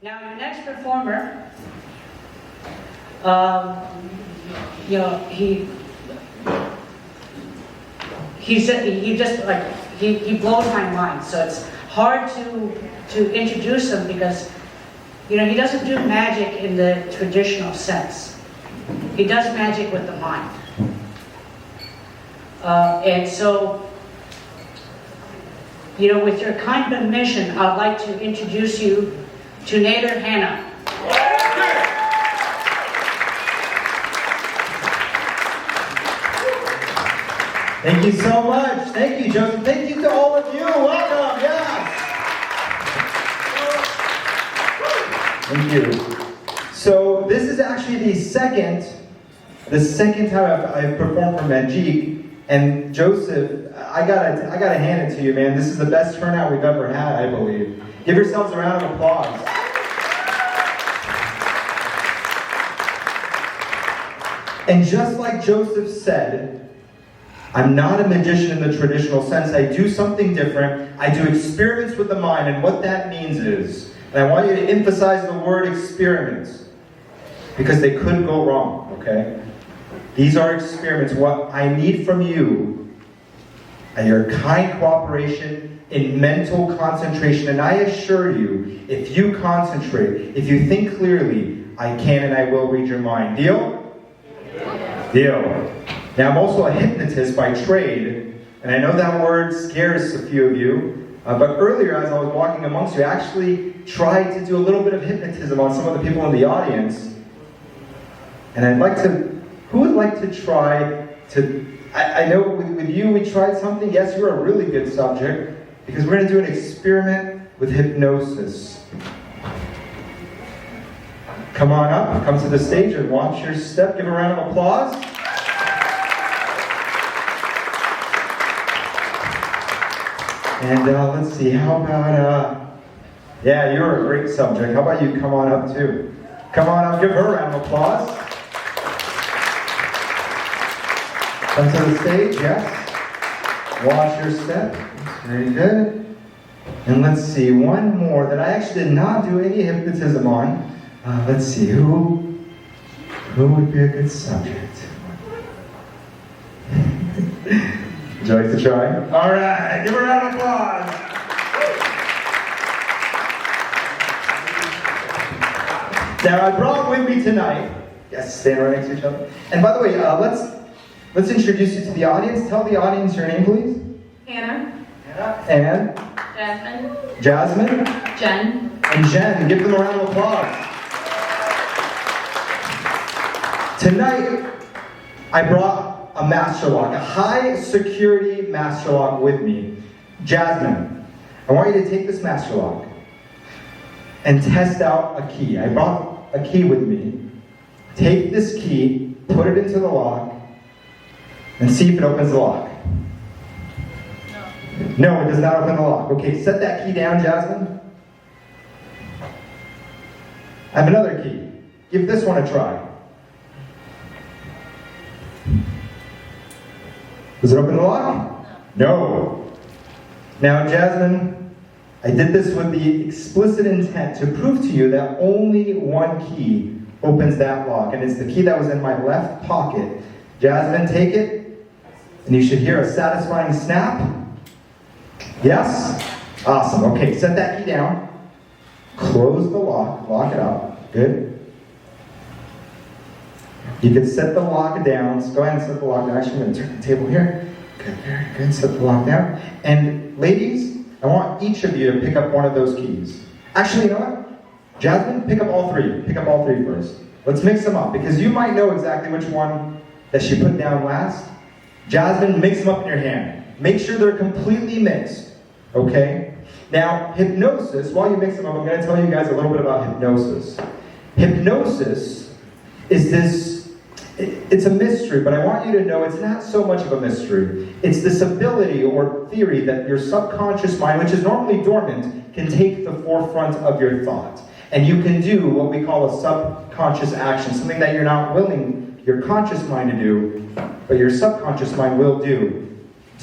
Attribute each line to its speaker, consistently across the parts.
Speaker 1: Now, your next performer, he blows my mind. So it's hard to introduce him because, he doesn't do magic in the traditional sense. He does magic with the mind. And so, with your kind permission, I'd like to introduce you to Nader Hanna.
Speaker 2: Thank you so much. Thank you, Joseph. Thank you to all of you. Welcome. Yes. Thank you. So this is actually the second time I've performed for Magique, and Joseph, I gotta hand it to you, man. This is the best turnout we've ever had, I believe. Give yourselves a round of applause. And just like Joseph said, I'm not a magician in the traditional sense. I do something different. I do experiments with the mind, and what that means is, and I want you to emphasize the word experiments, because they could go wrong, okay? These are experiments. What I need from you are your kind cooperation in mental concentration, and I assure you, if you concentrate, if you think clearly, I can and I will read your mind. Deal? Deal. Now, I'm also a hypnotist by trade, and I know that word scares a few of you, but earlier as I was walking amongst you, I actually tried to do a little bit of hypnotism on some of the people in the audience, and I'd like to, who would like to try to, I know with you we tried something, yes, you're a really good subject, because we're going to do an experiment with hypnosis. Come on up, come to the stage and watch your step, give a round of applause. And let's see, how about, yeah, you're a great subject. How about you come on up too? Come on up, give her a round of applause. Come to the stage, yes. Watch your step, very good. And let's see, one more that I actually did not do any hypnotism on. Let's see, who would be a good subject? Would you like to try? All right, give a round of applause. Now, I brought with me tonight, yes, stand right next to each other. And by the way, let's introduce you to the audience. Tell the audience your name, please.
Speaker 3: Hannah.
Speaker 2: And?
Speaker 3: Jasmine.
Speaker 2: Jasmine.
Speaker 3: Jen.
Speaker 2: And Jen. Give them a round of applause. Tonight, I brought a master lock, a high security master lock with me. Jasmine, I want you to take this master lock and test out a key. I brought a key with me. Take this key, put it into the lock, and see if it opens the lock. No, it does not open the lock. Okay, set that key down, Jasmine. I have another key. Give this one a try. Does it open the lock? No. Now, Jasmine, I did this with the explicit intent to prove to you that only one key opens that lock, and it's the key that was in my left pocket. Jasmine, take it, and you should hear a satisfying snap. Yes? Awesome. Okay, set that key down. Close the lock. Lock it up. Good. You can set the lock down. So go ahead and set the lock down. Actually, I'm going to turn the table here. Good, very good. Set the lock down. And ladies, I want each of you to pick up one of those keys. Actually, you know what? Jasmine, pick up all three. Pick up all three first. Let's mix them up, because you might know exactly which one that she put down last. Jasmine, mix them up in your hand. Make sure they're completely mixed. Okay? Now, hypnosis, while you mix them up, I'm going to tell you guys a little bit about hypnosis. Hypnosis is this, it's a mystery, but I want you to know it's not so much of a mystery. It's this ability or theory that your subconscious mind, which is normally dormant, can take the forefront of your thought. And you can do what we call a subconscious action, something that you're not willing your conscious mind to do, but your subconscious mind will do.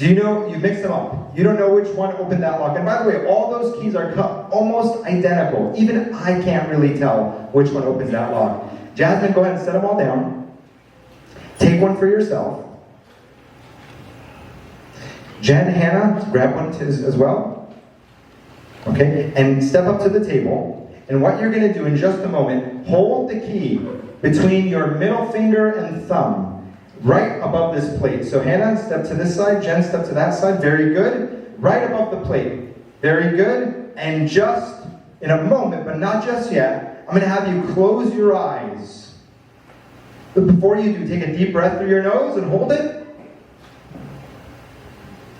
Speaker 2: Do you know, you mix them up. You don't know which one opened that lock. And by the way, all those keys are cut almost identical. Even I can't really tell which one opens that lock. Jasmine, go ahead and set them all down. Take one for yourself. Jen, Hannah, grab one as well. Okay, and step up to the table. And what you're going to do in just a moment, hold the key between your middle finger and thumb, right above this plate. So Hannah, step to this side. Jen, step to that side. Very good. Right above the plate. Very good. And just in a moment, but not just yet, I'm going to have you close your eyes. But before you do, take a deep breath through your nose and hold it.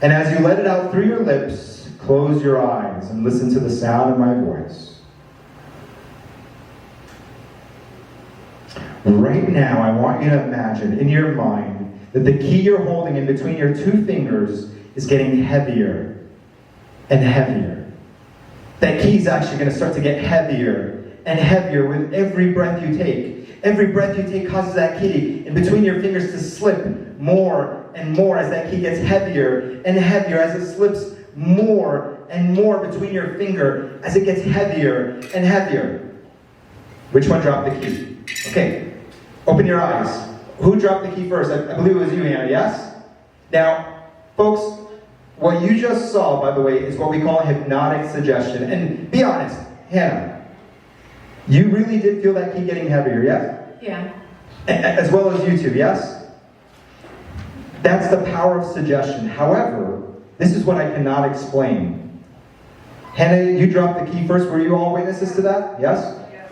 Speaker 2: And as you let it out through your lips, close your eyes and listen to the sound of my voice. Right now, I want you to imagine in your mind that the key you're holding in between your two fingers is getting heavier and heavier. That key is actually going to start to get heavier and heavier with every breath you take. Every breath you take causes that key in between your fingers to slip more and more as that key gets heavier and heavier, as it slips more and more between your finger, as it gets heavier and heavier. Which one dropped the key? Okay, open your eyes. Who dropped the key first? I believe it was you, Hannah, yes? Now, folks, what you just saw, by the way, is what we call hypnotic suggestion. And be honest, Hannah, you really did feel that key getting heavier, yes?
Speaker 3: Yeah.
Speaker 2: As well as you two, yes? That's the power of suggestion. However, this is what I cannot explain. Hannah, you dropped the key first. Were you all witnesses to that? Yes?
Speaker 3: Yes.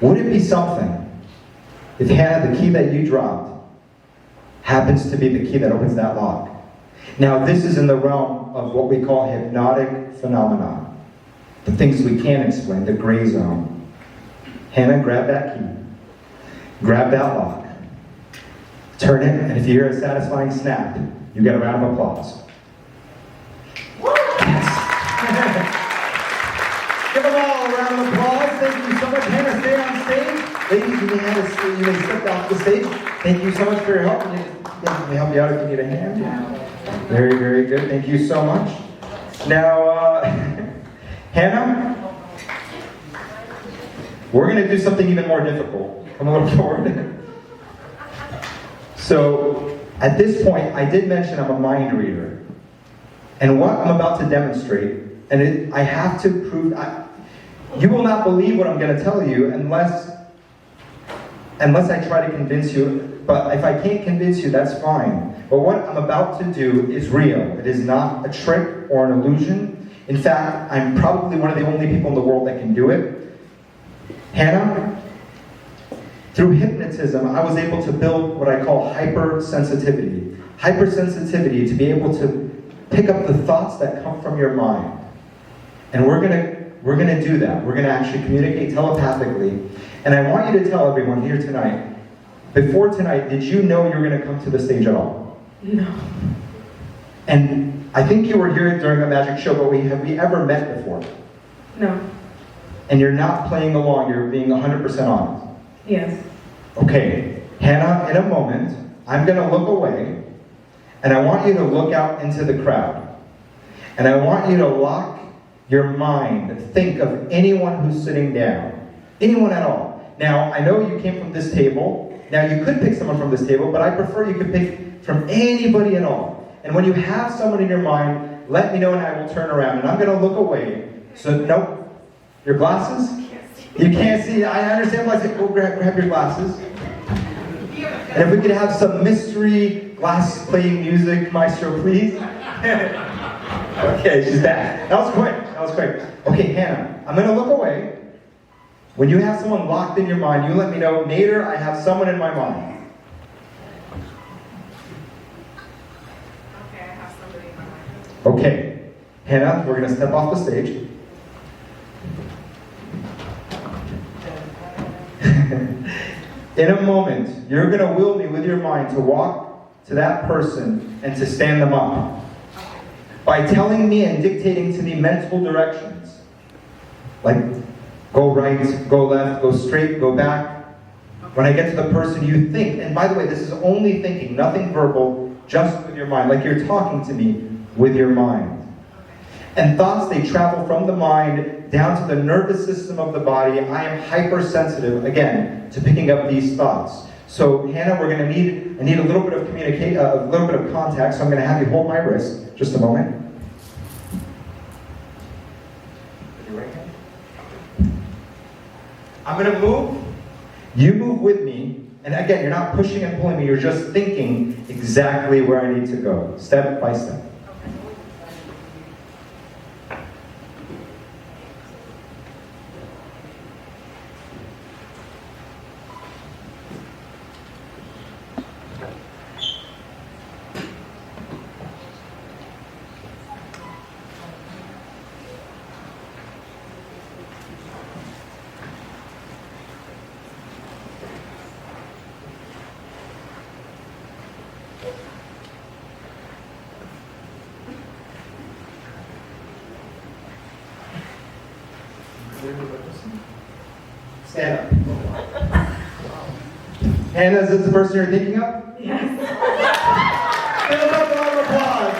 Speaker 2: Would it be something if, Hannah, the key that you dropped happens to be the key that opens that lock? Now, this is in the realm of what we call hypnotic phenomena. The things we can't explain, the gray zone. Hannah, grab that key. Grab that lock. Turn it, and if you hear a satisfying snap, you get a round of applause. Yes. Give them all a round of applause. Thank you so much. Hannah, stay on stage. Ladies, you may step off the stage. Thank you so much for your help. Let me help you out if you need a hand. Very, very good. Thank you so much. Now, Hannah, we're going to do something even more difficult. Come a little forward. So, at this point, I did mention I'm a mind reader. And what I'm about to demonstrate, and I have to prove, you will not believe what I'm going to tell you unless I try to convince you. But if I can't convince you, that's fine. But what I'm about to do is real. It is not a trick or an illusion. In fact, I'm probably one of the only people in the world that can do it. Hannah, through hypnotism, I was able to build what I call hypersensitivity. Hypersensitivity to be able to pick up the thoughts that come from your mind. And we're gonna do that. We're gonna actually communicate telepathically. And I want you to tell everyone here tonight, before tonight, did you know you were gonna come to the stage at all?
Speaker 3: No.
Speaker 2: And I think you were here during a magic show, but have we ever met before?
Speaker 3: No.
Speaker 2: And you're not playing along, you're being 100% honest.
Speaker 3: Yes.
Speaker 2: Okay, Hannah, in a moment, I'm going to look away, and I want you to look out into the crowd. And I want you to lock your mind, think of anyone who's sitting down. Anyone at all. Now, I know you came from this table. Now, you could pick someone from this table, but I prefer you could pick from anybody at all. And when you have someone in your mind, let me know and I will turn around. And I'm going to look away. So, nope. Your glasses? You can't see. I understand why I said, go grab your glasses. And if we could have some mystery glass playing music, maestro, please. Okay, she's back. That was quick. That was quick. Okay, Hannah, I'm going to look away. When you have someone locked in your mind, you let me know, Nader, I have someone in my mind.
Speaker 3: Okay, I have somebody in my mind.
Speaker 2: Okay, Hannah, we're going to step off the stage. In a moment, you're going to will me with your mind to walk to that person and to stand them up. By telling me and dictating to me mental directions. Like, go right, go left, go straight, go back. When I get to the person you think, and by the way, this is only thinking, nothing verbal, just with your mind, like you're talking to me with your mind. And thoughts, they travel from the mind down to the nervous system of the body. I am hypersensitive, again, to picking up these thoughts. So, Hannah, I need a little bit of a little bit of contact, so I'm going to have you hold my wrist just a moment. I'm going to move. You move with me. And again, you're not pushing and pulling me. You're just thinking exactly where I need to go, step by step. Stand up. Hannah, is this the person you're thinking of?
Speaker 3: Yes.
Speaker 2: Give a round of applause.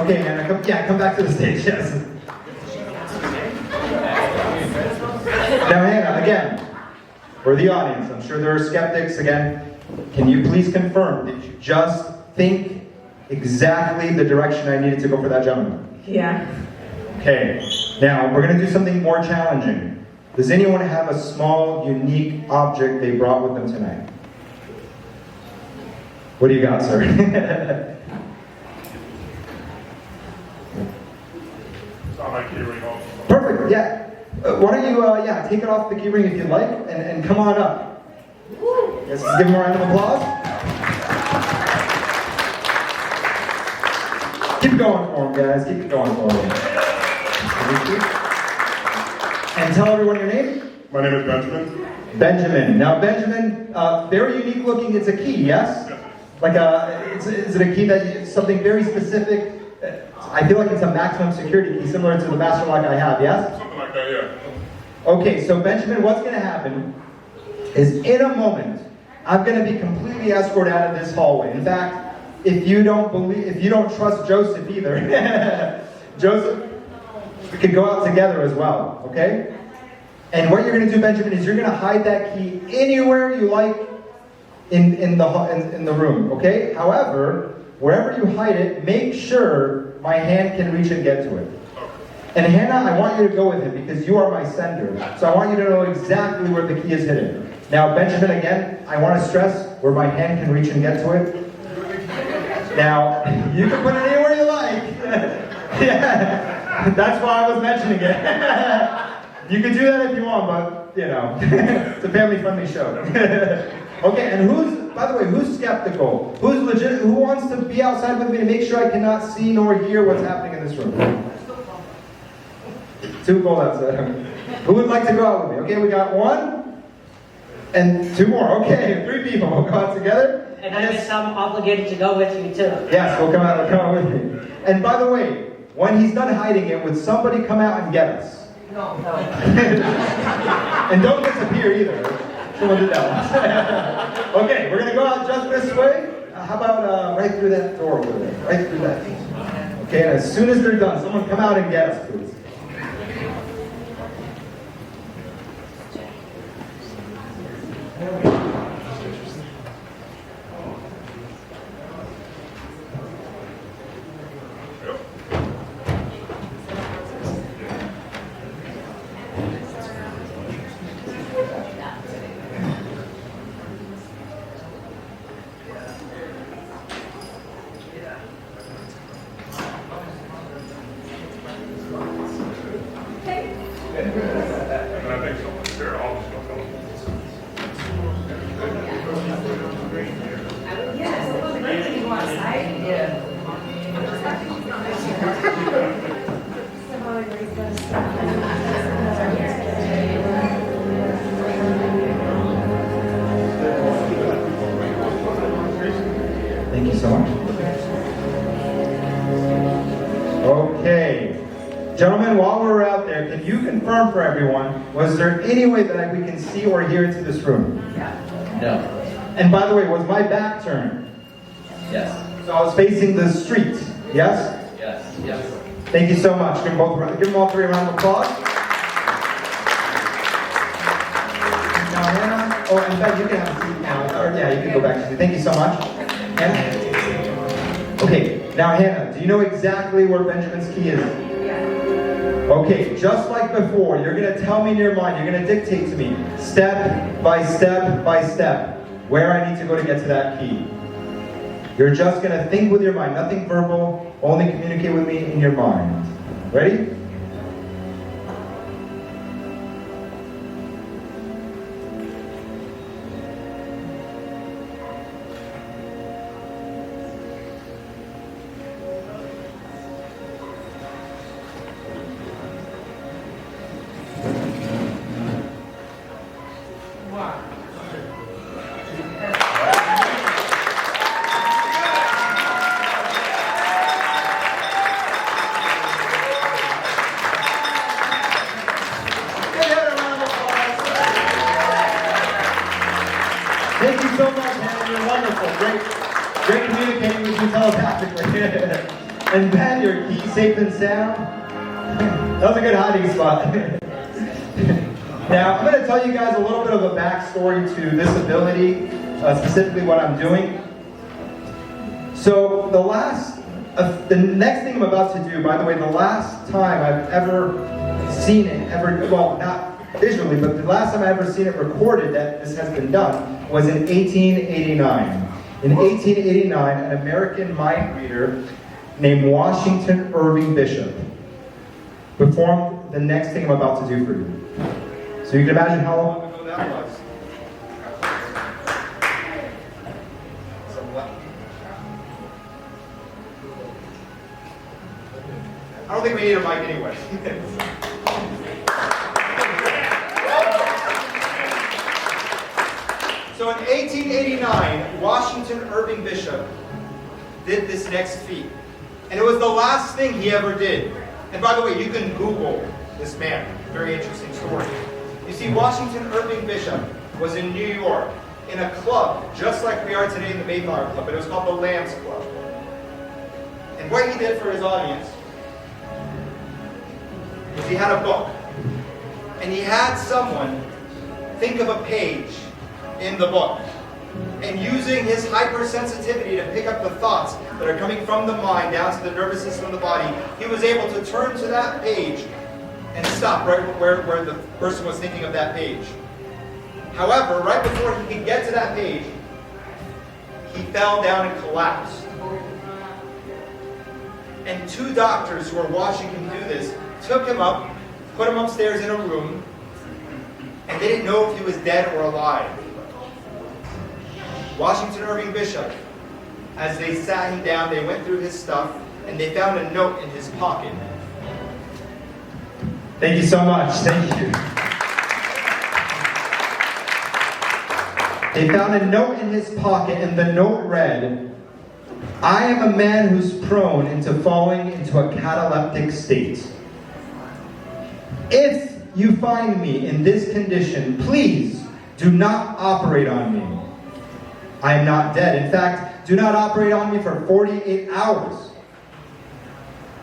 Speaker 2: Okay, Hannah, come back to the stage, yes. Now, Hannah, again, for the audience, I'm sure there are skeptics, again, can you please confirm, did you just think exactly the direction I needed to go for that gentleman?
Speaker 3: Yeah.
Speaker 2: Okay, now we're going to do something more challenging. Does anyone have a small, unique object they brought with them tonight? What do you got, sir?
Speaker 4: It's on my key ring also.
Speaker 2: Perfect, yeah. Why don't you, take it off the key ring if you'd like, and come on up. Yes, give him a round of applause. Keep going for him, guys. Keep it going for him. And tell everyone your name.
Speaker 4: My name is Benjamin.
Speaker 2: Benjamin. Now, Benjamin, very unique looking. It's a key, yes?
Speaker 4: Yes.
Speaker 2: Like is it a key that something very specific? I feel like it's a maximum security key, similar to the master lock I have, yes?
Speaker 4: Something like that, yeah.
Speaker 2: Okay, so Benjamin, what's going to happen is in a moment, I'm going to be completely escorted out of this hallway. In fact, if you don't trust Joseph either, Joseph, we could go out together as well, okay? And what you're going to do, Benjamin, is you're going to hide that key anywhere you like in the room, okay? However, wherever you hide it, make sure my hand can reach and get to it. And Hannah, I want you to go with him because you are my sender. So I want you to know exactly where the key is hidden. Now, Benjamin, again, I want to stress where my hand can reach and get to it. Now, you can put it anywhere you like. Yeah, that's why I was mentioning it. You can do that if you want, but, it's a family-friendly show. Okay, and by the way, who's skeptical? Who's legit? Who wants to be outside with me to make sure I cannot see nor hear what's happening in this room? 2 people outside. Who would like to go out with me? Okay, we got 1 and 2 more. Okay, 3 people. We'll go out together.
Speaker 1: And I guess I'm obligated to go with you too.
Speaker 2: Yes, we'll come out with me. And by the way, when he's done hiding it, would somebody come out and get us?
Speaker 1: No.
Speaker 2: And don't disappear either. Someone did that once. Okay, we're going to go out just this way. How about right through that door over there? Right through that. Okay, and as soon as they're done, someone come out and get us, please. Gentlemen, while we're out there, can you confirm for everyone, was there any way that we can see or hear into this room?
Speaker 5: No.
Speaker 2: And by the way, was my back turned?
Speaker 5: Yes.
Speaker 2: So I was facing the street, yes?
Speaker 5: Yes. Yes.
Speaker 2: Thank you so much. Give them all three a round of applause. Now, Hannah, oh, and Ben, you can have a seat now. Or, yeah, you can go back to seat. Thank you so much. Hannah? Okay, now Hannah, do you know exactly where Benjamin's key is? Okay, just like before, you're going to tell me in your mind, you're going to dictate to me, step by step by step, where I need to go to get to that key. You're just going to think with your mind, nothing verbal, only communicate with me in your mind. Ready? Thank you so much, Hannah. You're wonderful. Great communicating with you telepathically. And Ben, your key safe and sound. That was a good hiding spot. Now, I'm going to tell you guys a little bit of a backstory to this ability, specifically what I'm doing. So, the next thing I'm about to do, by the way, the last time I've ever seen it, well, not visually, but the last time I ever seen it recorded that this has been done was in 1889. In 1889, an American mind reader named Washington Irving Bishop performed the next thing I'm about to do for you. So you can imagine how long ago that was. I don't think we need a mic anyway. So in 1889, Washington Irving Bishop did this next feat. And it was the last thing he ever did. And by the way, you can Google this man. Very interesting story. You see, Washington Irving Bishop was in New York in a club, just like we are today in the Mayflower Club, but it was called the Lambs Club. And what he did for his audience was he had a book. And he had someone think of a page in the book. And using his hypersensitivity to pick up the thoughts that are coming from the mind down to the nervous system of the body, he was able to turn to that page and stop right where the person was thinking of that page. However, right before he could get to that page, he fell down and collapsed. And two doctors who were watching him do this took him up, put him upstairs in a room, and they didn't know if he was dead or alive. Washington Irving Bishop, as they sat him down, they went through his stuff, and they found a note in his pocket. Thank you so much. Thank you. They found a note in his pocket, and the note read, "I am a man who's prone into falling into a cataleptic state. If you find me in this condition, please do not operate on me. I am not dead. In fact, do not operate on me for 48 hours.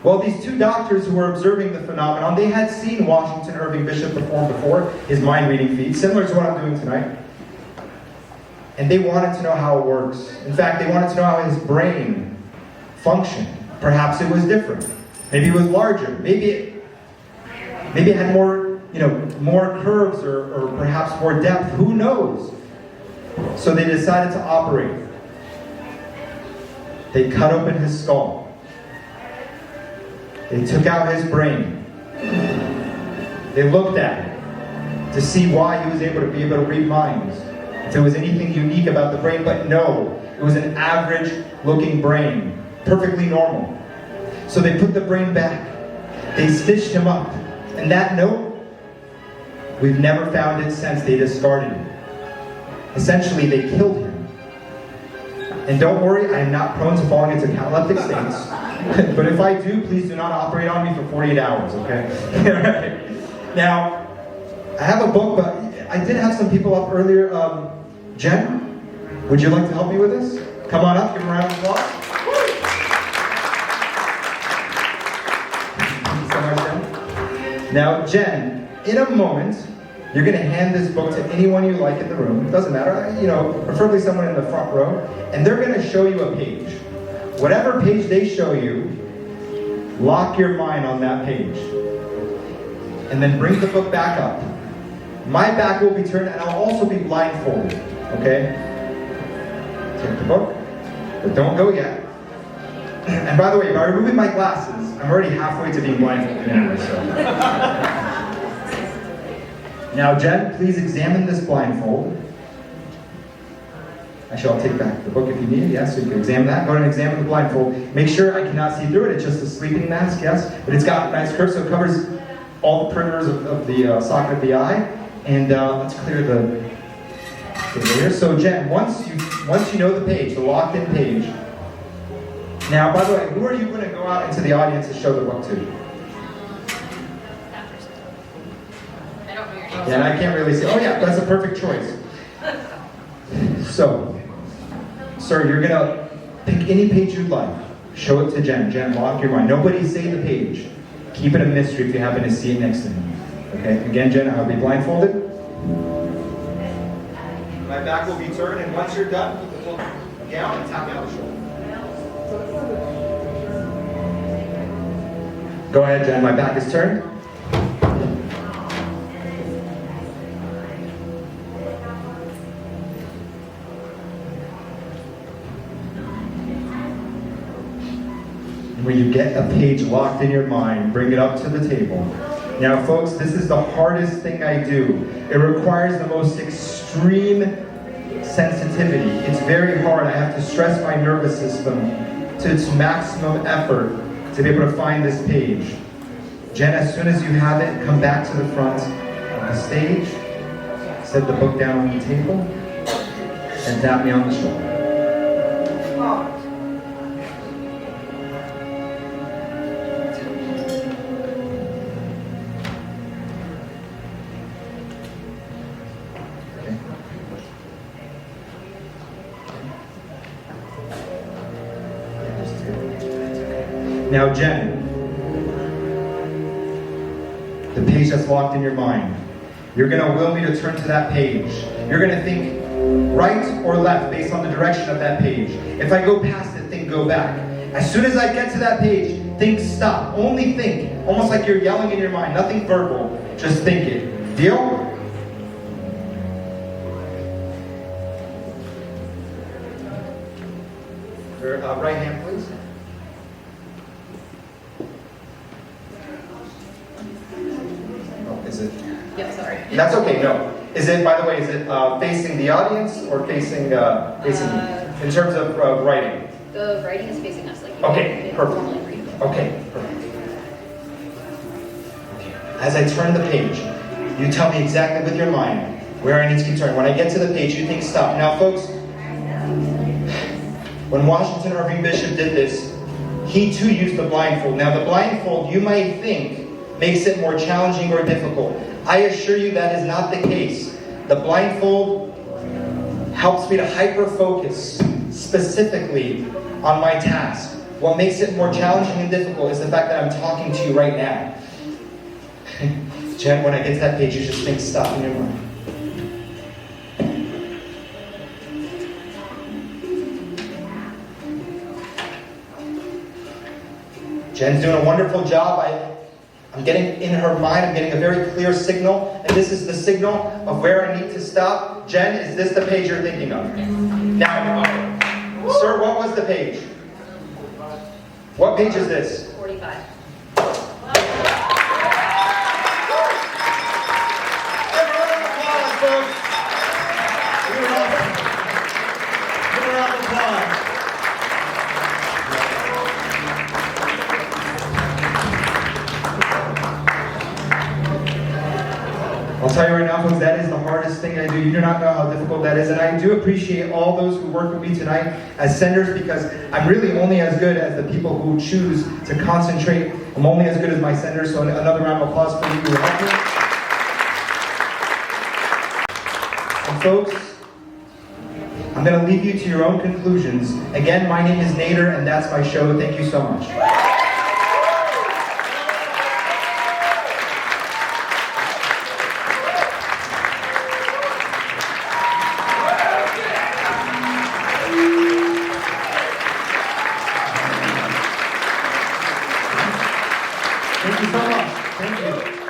Speaker 2: Well, these two doctors who were observing the phenomenon, they had seen Washington Irving Bishop perform before, his mind-reading feat, similar to what I'm doing tonight. And they wanted to know how it works. In fact, they wanted to know how his brain functioned. Perhaps it was different. Maybe it was larger. Maybe it had more, more curves or perhaps more depth. Who knows? So they decided to operate. They cut open his skull. They took out his brain. They looked at it to see why he was able to read minds. If there was anything unique about the brain, but no, it was an average looking brain, perfectly normal. So they put the brain back. They stitched him up. And that note, we've never found it since. They discarded it. Essentially, they killed him. And don't worry, I am not prone to falling into cataleptic states. But if I do, please do not operate on me for 48 hours, okay? Now, I have a book, but I did have some people up earlier. Jen, would you like to help me with this? Come on up, give them a round of applause. Thank you so much, Jen. Now, Jen, in a moment, you're going to hand this book to anyone you like in the room. It doesn't matter, preferably someone in the front row. And they're going to show you a page. Whatever page they show you, lock your mind on that page. And then bring the book back up. My back will be turned, and I'll also be blindfolded. Okay? Take the book, but don't go yet. And by the way, by removing my glasses, I'm already halfway to being blindfolded anyway, so. Now, Jen, please examine this blindfold. Actually, I'll take back the book if you need, yes, so you can examine that. Go ahead and examine the blindfold. Make sure I cannot see through it. It's just a sleeping mask, yes, but it's got a nice curve, so it covers all the perimeters of the socket of the eye. And let's clear the layer. So, Jen, once you know the page, the locked-in page. Now, by the way, who are you going to go out into the audience and show the book to?
Speaker 3: I don't know your name.
Speaker 2: Yeah, and I can't really see. Oh, yeah, that's a perfect choice. So, sir, you're going to pick any page you'd like. Show it to Jen. Jen, lock your mind. Nobody say the page. Keep it a mystery if you happen to see it next to me. Okay, again, Jen, I'll be blindfolded. My back will be turned, and once you're done, put the book down and tap me on the shoulder. Go ahead, Jen. My back is turned. When you get a page locked in your mind, bring it up to the table. Now, folks, this is the hardest thing I do. It requires the most extreme sensitivity. It's very hard. I have to stress my nervous system to its maximum effort to be able to find this page. Jen, as soon as you have it, come back to the front of the stage, set the book down on the table, and tap me on the shoulder. Now, Jen, the page that's locked in your mind, you're going to will me to turn to that page. You're going to think right or left based on the direction of that page. If I go past it, think go back. As soon as I get to that page, think stop. Only think. Almost like you're yelling in your mind. Nothing verbal. Just think it. Deal? Right hand, please. Is it?
Speaker 3: Yep, sorry.
Speaker 2: That's okay, no. Is it, by the way, is it facing the audience or facing in terms of writing?
Speaker 3: The writing is facing us, like you
Speaker 2: Okay, perfect.
Speaker 3: normally read.
Speaker 2: Okay, perfect. As I turn the page, you tell me exactly with your mind where I need to keep turning. When I get to the page, you think stop. Now, folks, when Washington Irving Bishop did this, he too used the blindfold. Now, the blindfold, you might think, makes it more challenging or difficult. I assure you that is not the case. The blindfold helps me to hyper-focus specifically on my task. What makes it more challenging and difficult is the fact that I'm talking to you right now. Jen, when I get to that page, you just think stop in your mind. Jen's doing a wonderful job. I'm getting in her mind, I'm getting a very clear signal, and this is the signal of where I need to stop. Jen, is this the page you're thinking of? Now, sir, what was the page? What page is this?
Speaker 3: 45.
Speaker 2: I'll tell you right now, folks, that is the hardest thing I do. You do not know how difficult that is. And I do appreciate all those who work with me tonight. as senders because I'm really only as good as the people who choose to concentrate. I'm only as good as my senders, so another round of applause for you who helped me. And folks, I'm going to leave you to your own conclusions. Again, my name is Nader, and that's my show. Thank you so much. Thank you so much. Thank you.